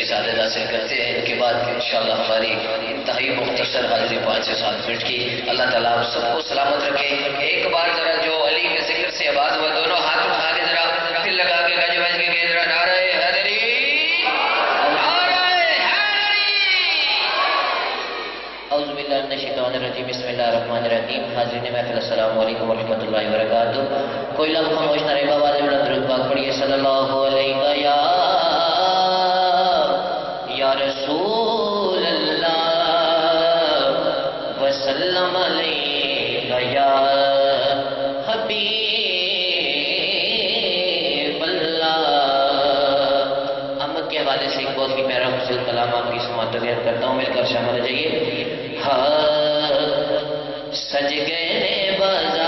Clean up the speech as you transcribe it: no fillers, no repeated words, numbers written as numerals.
سعادت حاصل کرتے ہیں. ان کے بعد انشاءاللہ ہماری انتہائی مختصر حاضری 5 سے 7 منٹ کی. اللہ تعالیٰ آپ سب کو سلامت رکھے. ایک بار ذرا جو علی کے ذکر سے آواز ہوا دونوں ہاتھ اٹھا کے ذرا پھر لگا کے گج بج کے ذرا نعرہ حیدری نعرہ حیدری. اعوذ باللہ من الشیطان الرجیم بسم اللہ الرحمن الرحیم. حاضرین محفل السلام علیکم ورحمۃ اللہ وبرکاتہ. کوئی لمحہ خاموش نہ رہے. بابا درود پاک پڑھیے صلی اللہ علیہ یا رسول اللہ وسلم علیہ یا حبیب اللہ. امت کے حوالے سے ایک بہت ہی پیارا خوبصورت کلام آپ کی سماعت تربیت کرتا ہوں. مل کر شامل ہو جائیے. سج گئے بازار